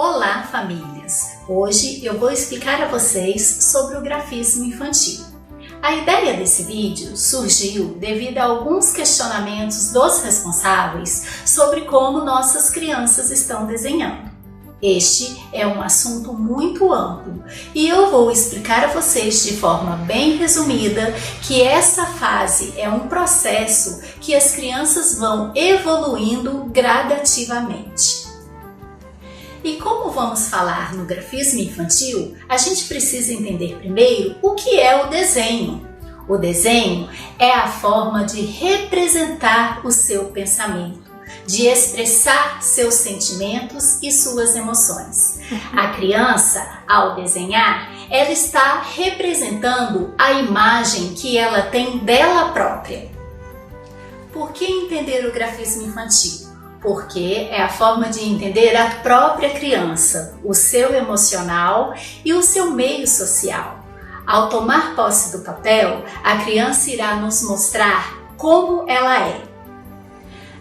Olá, famílias! Hoje eu vou explicar a vocês sobre o grafismo infantil. A ideia desse vídeo surgiu devido a alguns questionamentos dos responsáveis sobre como nossas crianças estão desenhando. Este é um assunto muito amplo e eu vou explicar a vocês de forma bem resumida que essa fase é um processo que as crianças vão evoluindo gradativamente. E como vamos falar no grafismo infantil, a gente precisa entender primeiro o que é o desenho. O desenho é a forma de representar o seu pensamento, de expressar seus sentimentos e suas emoções. A criança, ao desenhar, ela está representando a imagem que ela tem dela própria. Por que entender o grafismo infantil? Porque é a forma de entender a própria criança, o seu emocional e o seu meio social. Ao tomar posse do papel, a criança irá nos mostrar como ela é.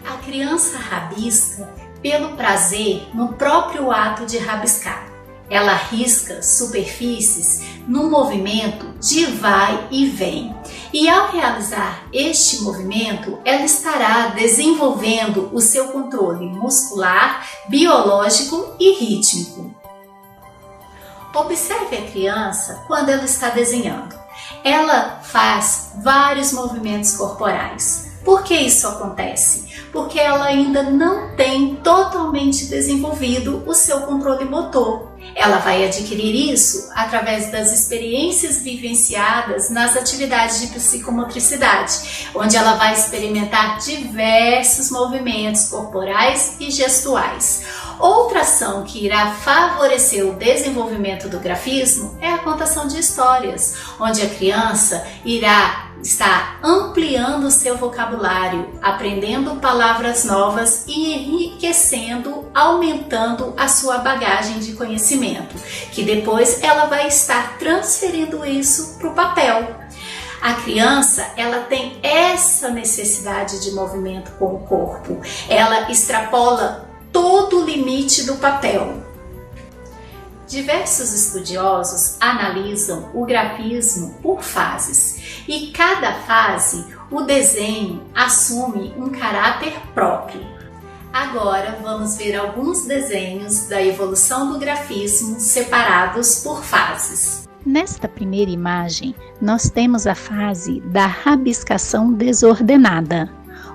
A criança rabisca pelo prazer no próprio ato de rabiscar. Ela risca superfícies num movimento de vai e vem. E ao realizar este movimento, ela estará desenvolvendo o seu controle muscular, biológico e rítmico. Observe a criança quando ela está desenhando. Ela faz vários movimentos corporais. Por que isso acontece? Porque ela ainda não tem totalmente desenvolvido o seu controle motor. Ela vai adquirir isso através das experiências vivenciadas nas atividades de psicomotricidade, onde ela vai experimentar diversos movimentos corporais e gestuais. Outra ação que irá favorecer o desenvolvimento do grafismo é a contação de histórias, onde a criança irá estar ampliando o seu vocabulário, aprendendo palavras novas e enriquecendo, aumentando a sua bagagem de conhecimento, que depois ela vai estar transferindo isso para o papel. A criança, ela tem essa necessidade de movimento com o corpo, ela extrapola todo o limite do papel. Diversos estudiosos analisam o grafismo por fases e cada fase o desenho assume um caráter próprio. Agora vamos ver alguns desenhos da evolução do grafismo separados por fases. Nesta primeira imagem, nós temos a fase da rabiscação desordenada.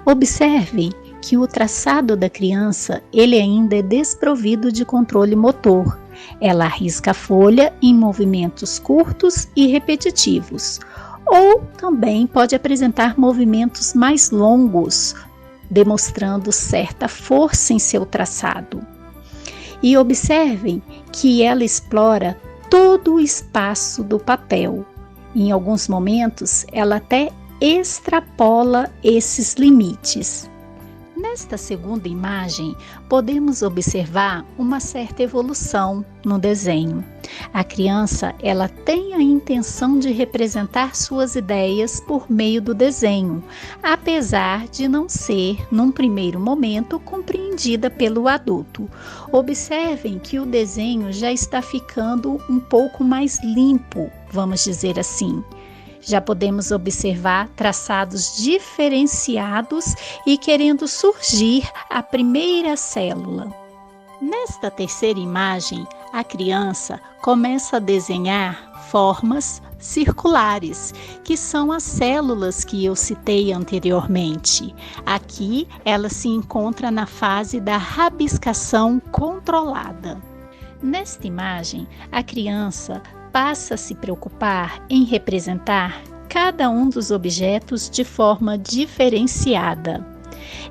Observe que o traçado da criança ele ainda é desprovido de controle motor. Ela risca a folha em movimentos curtos e repetitivos, ou também pode apresentar movimentos mais longos, demonstrando certa força em seu traçado. E observem que ela explora todo o espaço do papel. Em alguns momentos, ela até extrapola esses limites. Nesta segunda imagem, podemos observar uma certa evolução no desenho. A criança, ela tem a intenção de representar suas ideias por meio do desenho, apesar de não ser, num primeiro momento, compreendida pelo adulto. Observem que o desenho já está ficando um pouco mais limpo, vamos dizer assim. Já podemos observar traçados diferenciados e querendo surgir a primeira célula. Nesta terceira imagem, a criança começa a desenhar formas circulares, que são as células que eu citei anteriormente. Aqui, ela se encontra na fase da rabiscação controlada. Nesta imagem, a criança passa a se preocupar em representar cada um dos objetos de forma diferenciada.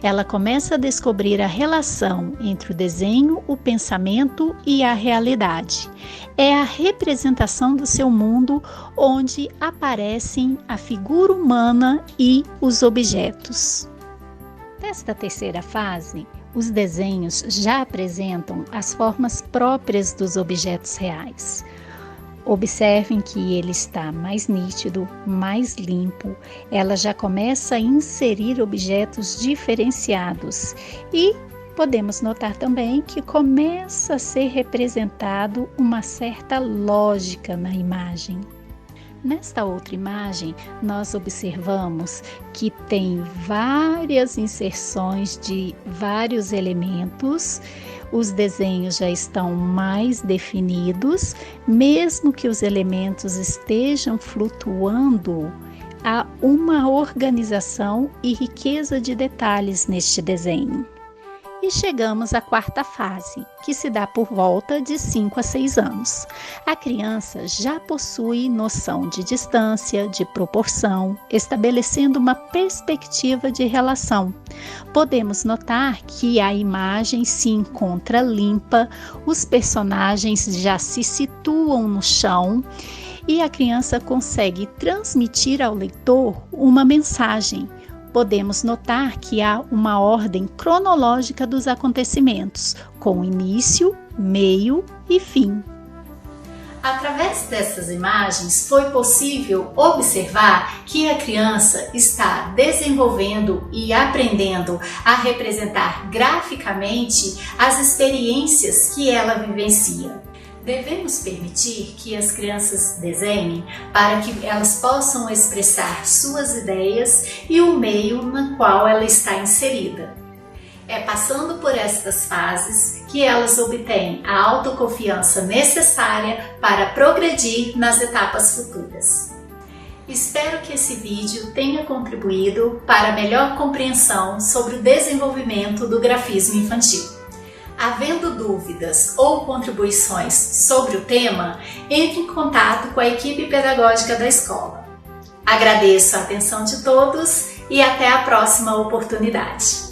Ela começa a descobrir a relação entre o desenho, o pensamento e a realidade. É a representação do seu mundo onde aparecem a figura humana e os objetos. Nesta terceira fase, os desenhos já apresentam as formas próprias dos objetos reais. Observem que ele está mais nítido, mais limpo. Ela já começa a inserir objetos diferenciados e Podemos notar também que começa a ser representado uma certa lógica na imagem. Nesta outra imagem, nós observamos que tem várias inserções de vários elementos. Os desenhos já estão mais definidos, mesmo que os elementos estejam flutuando, há uma organização e riqueza de detalhes neste desenho. E chegamos à quarta fase, que se dá por volta de 5 a 6 anos. A criança já possui noção de distância, de proporção, estabelecendo uma perspectiva de relação. Podemos notar que a imagem se encontra limpa, os personagens já se situam no chão e a criança consegue transmitir ao leitor uma mensagem. Podemos notar que há uma ordem cronológica dos acontecimentos, com início, meio e fim. Através dessas imagens, foi possível observar que a criança está desenvolvendo e aprendendo a representar graficamente as experiências que ela vivencia. Devemos permitir que as crianças desenhem para que elas possam expressar suas ideias e o meio no qual ela está inserida. É passando por estas fases que elas obtêm a autoconfiança necessária para progredir nas etapas futuras. Espero que esse vídeo tenha contribuído para a melhor compreensão sobre o desenvolvimento do grafismo infantil. Havendo dúvidas ou contribuições sobre o tema, entre em contato com a equipe pedagógica da escola. Agradeço a atenção de todos e até a próxima oportunidade.